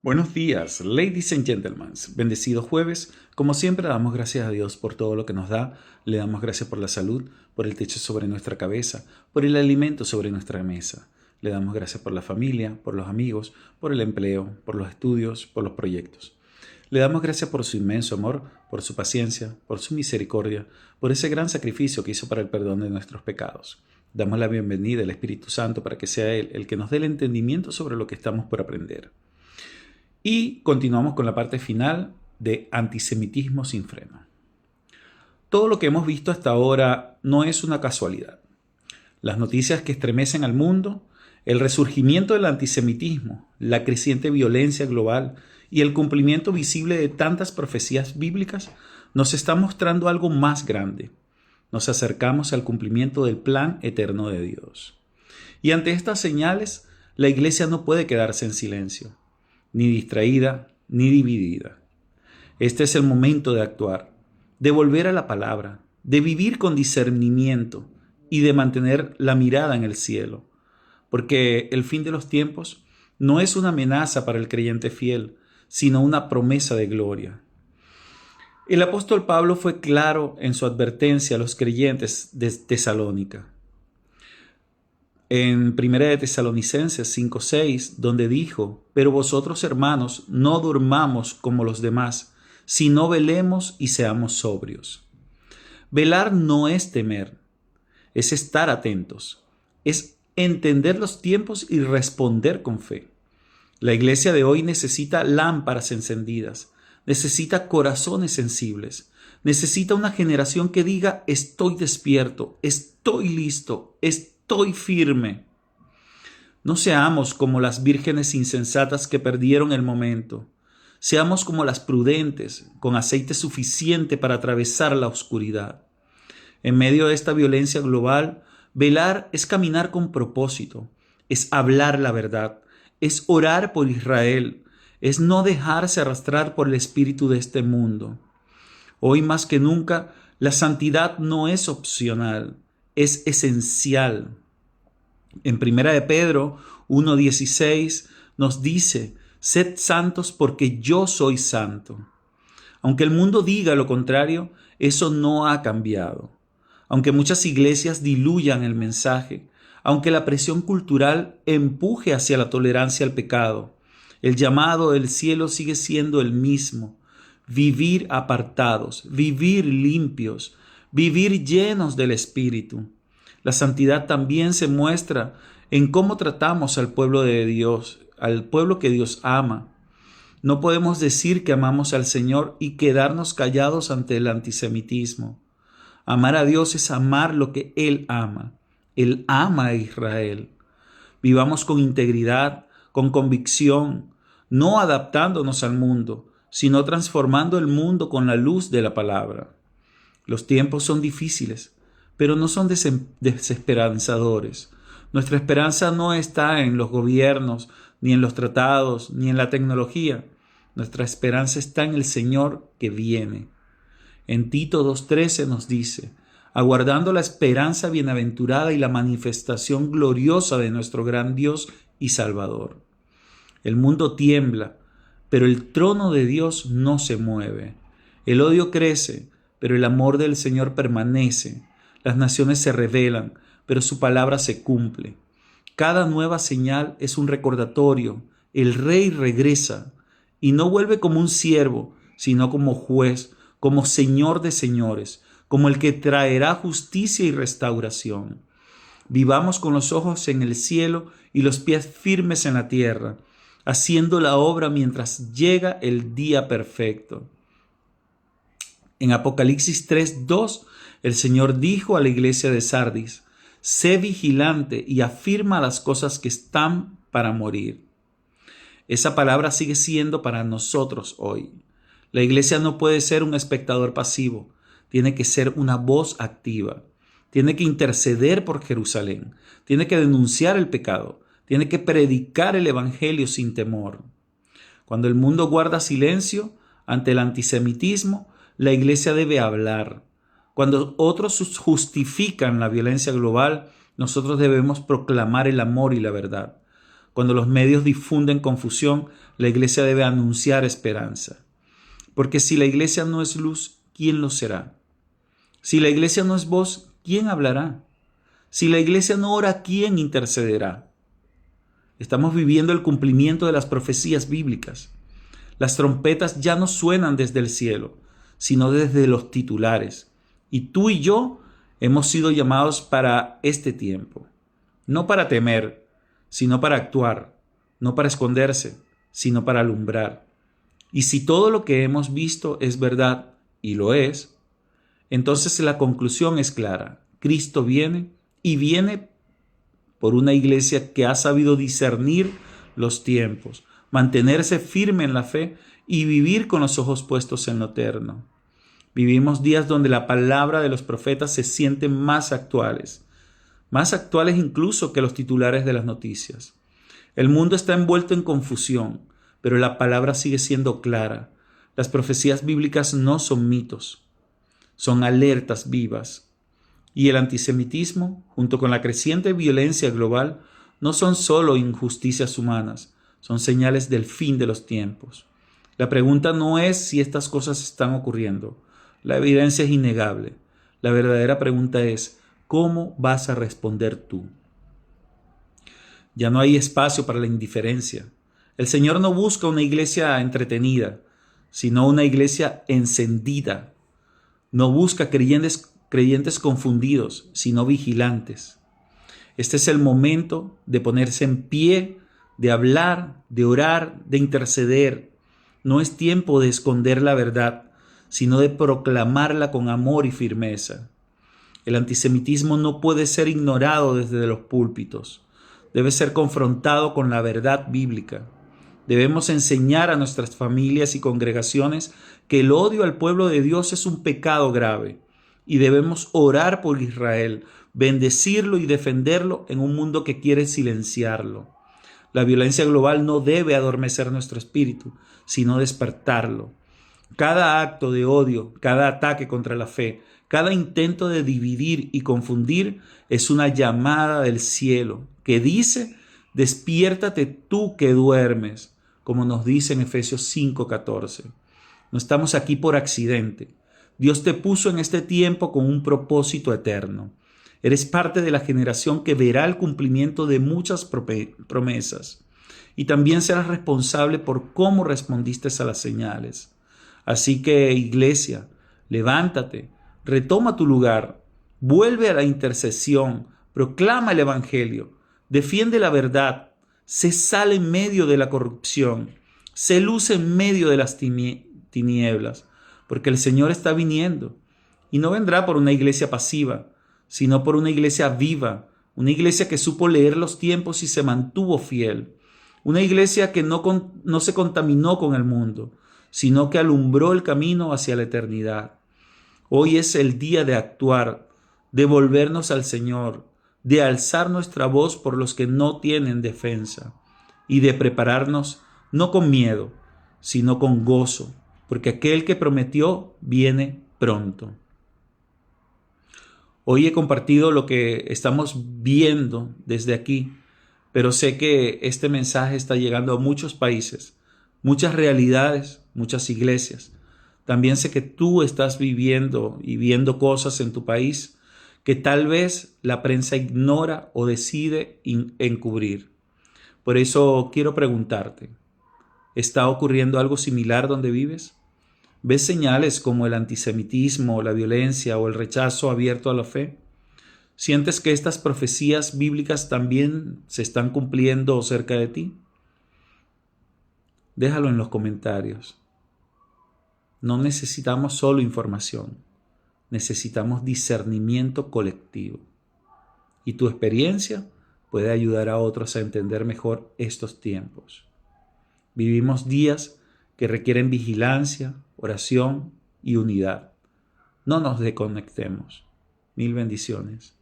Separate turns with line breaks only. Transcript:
Buenos días, ladies and gentlemen. Bendecido jueves. Como siempre, damos gracias a Dios por todo lo que nos da. Le damos gracias por la salud, por el techo sobre nuestra cabeza, por el alimento sobre nuestra mesa. Le damos gracias por la familia, por los amigos, por el empleo, por los estudios, por los proyectos. Le damos gracias por su inmenso amor, por su paciencia, por su misericordia, por ese gran sacrificio que hizo para el perdón de nuestros pecados. Damos la bienvenida al Espíritu Santo para que sea Él el que nos dé el entendimiento sobre lo que estamos por aprender. Y continuamos con la parte final de antisemitismo sin freno. Todo lo que hemos visto hasta ahora no es una casualidad. Las noticias que estremecen al mundo, el resurgimiento del antisemitismo, la creciente violencia global y el cumplimiento visible de tantas profecías bíblicas nos están mostrando algo más grande. Nos acercamos al cumplimiento del plan eterno de Dios. Y ante estas señales, la Iglesia no puede quedarse en silencio, ni distraída, ni dividida. Este es el momento de actuar, de volver a la palabra, de vivir con discernimiento y de mantener la mirada en el cielo, porque el fin de los tiempos no es una amenaza para el creyente fiel, sino una promesa de gloria. El apóstol Pablo fue claro en su advertencia a los creyentes de Tesalónica. En 1 de Tesalonicenses 5:6, donde dijo: pero vosotros, hermanos, no durmamos como los demás, sino velemos y seamos sobrios. Velar no es temer, es estar atentos, es entender los tiempos y responder con fe. La iglesia de hoy necesita lámparas encendidas, necesita corazones sensibles, necesita una generación que diga: estoy despierto, estoy listo, estoy firme. No seamos como las vírgenes insensatas que perdieron el momento. Seamos como las prudentes, con aceite suficiente para atravesar la oscuridad. En medio de esta violencia global, velar es caminar con propósito, es hablar la verdad, es orar por Israel, es no dejarse arrastrar por el espíritu de este mundo. Hoy más que nunca, la santidad no es opcional, es esencial. En 1 de Pedro 1:16 nos dice: sed santos porque yo soy santo. Aunque el mundo diga lo contrario, eso no ha cambiado. Aunque muchas iglesias diluyan el mensaje, aunque la presión cultural empuje hacia la tolerancia al pecado, el llamado del cielo sigue siendo el mismo: vivir apartados, vivir limpios, vivir llenos del Espíritu. La santidad también se muestra en cómo tratamos al pueblo de Dios, al pueblo que Dios ama. No podemos decir que amamos al Señor y quedarnos callados ante el antisemitismo. Amar a Dios es amar lo que Él ama. Él ama a Israel. Vivamos con integridad, con convicción, no adaptándonos al mundo, sino transformando el mundo con la luz de la palabra. Los tiempos son difíciles, pero no son desesperanzadores. Nuestra esperanza no está en los gobiernos, ni en los tratados, ni en la tecnología. Nuestra esperanza está en el Señor que viene. En Tito 2:13 nos dice: aguardando la esperanza bienaventurada y la manifestación gloriosa de nuestro gran Dios y Salvador. El mundo tiembla, pero el trono de Dios no se mueve. El odio crece, pero el amor del Señor permanece. Las naciones se rebelan, pero su palabra se cumple. Cada nueva señal es un recordatorio. El Rey regresa y no vuelve como un siervo, sino como juez, como Señor de señores, como el que traerá justicia y restauración. Vivamos con los ojos en el cielo y los pies firmes en la tierra, haciendo la obra mientras llega el día perfecto. En Apocalipsis 3:2, el Señor dijo a la iglesia de Sardis: sé vigilante y afirma las cosas que están para morir. Esa palabra sigue siendo para nosotros hoy. La iglesia no puede ser un espectador pasivo, tiene que ser una voz activa. Tiene que interceder por Jerusalén, tiene que denunciar el pecado, tiene que predicar el evangelio sin temor. Cuando el mundo guarda silencio ante el antisemitismo, la iglesia debe hablar. Cuando otros justifican la violencia global, nosotros debemos proclamar el amor y la verdad. Cuando los medios difunden confusión, la iglesia debe anunciar esperanza. Porque si la iglesia no es luz, ¿quién lo será? Si la iglesia no es voz, ¿quién hablará? Si la iglesia no ora, ¿quién intercederá? Estamos viviendo el cumplimiento de las profecías bíblicas. Las trompetas ya no suenan desde el cielo, sino desde los titulares. Y tú y yo hemos sido llamados para este tiempo. No para temer, sino para actuar. No para esconderse, sino para alumbrar. Y si todo lo que hemos visto es verdad, y lo es, entonces la conclusión es clara. Cristo viene y viene por una iglesia que ha sabido discernir los tiempos, mantenerse firme en la fe y vivir con los ojos puestos en lo eterno. Vivimos días donde la palabra de los profetas se sienten más actuales incluso que los titulares de las noticias. El mundo está envuelto en confusión, pero la palabra sigue siendo clara. Las profecías bíblicas no son mitos, son alertas vivas. Y el antisemitismo, junto con la creciente violencia global, no son solo injusticias humanas, son señales del fin de los tiempos. La pregunta no es si estas cosas están ocurriendo. La evidencia es innegable. La verdadera pregunta es, ¿cómo vas a responder tú? Ya no hay espacio para la indiferencia. El Señor no busca una iglesia entretenida, sino una iglesia encendida. No busca creyentes confundidos, sino vigilantes. Este es el momento de ponerse en pie, de hablar, de orar, de interceder. No es tiempo de esconder la verdad, sino de proclamarla con amor y firmeza. El antisemitismo no puede ser ignorado desde los púlpitos. Debe ser confrontado con la verdad bíblica. Debemos enseñar a nuestras familias y congregaciones que el odio al pueblo de Dios es un pecado grave y debemos orar por Israel, bendecirlo y defenderlo en un mundo que quiere silenciarlo. La violencia global no debe adormecer nuestro espíritu, sino despertarlo. Cada acto de odio, cada ataque contra la fe, cada intento de dividir y confundir es una llamada del cielo que dice: despiértate tú que duermes, como nos dice en Efesios 5:14. No estamos aquí por accidente. Dios te puso en este tiempo con un propósito eterno. Eres parte de la generación que verá el cumplimiento de muchas promesas y también serás responsable por cómo respondiste a las señales. Así que, iglesia, levántate, retoma tu lugar, vuelve a la intercesión, proclama el evangelio, defiende la verdad, sé sal en medio de la corrupción, sé luz en medio de las tinieblas, porque el Señor está viniendo y no vendrá por una iglesia pasiva, sino por una iglesia viva, una iglesia que supo leer los tiempos y se mantuvo fiel, una iglesia que no se contaminó con el mundo, sino que alumbró el camino hacia la eternidad. Hoy es el día de actuar, de volvernos al Señor, de alzar nuestra voz por los que no tienen defensa y de prepararnos no con miedo, sino con gozo, porque aquel que prometió viene pronto. Hoy he compartido lo que estamos viendo desde aquí, pero sé que este mensaje está llegando a muchos países, muchas realidades, muchas iglesias. También sé que tú estás viviendo y viendo cosas en tu país que tal vez la prensa ignora o decide encubrir. Por eso quiero preguntarte, ¿está ocurriendo algo similar donde vives? ¿Ves señales como el antisemitismo, la violencia o el rechazo abierto a la fe? ¿Sientes que estas profecías bíblicas también se están cumpliendo cerca de ti? Déjalo en los comentarios. No necesitamos solo información, necesitamos discernimiento colectivo. Y tu experiencia puede ayudar a otros a entender mejor estos tiempos. Vivimos días que requieren vigilancia, oración y unidad. No nos desconectemos. Mil bendiciones.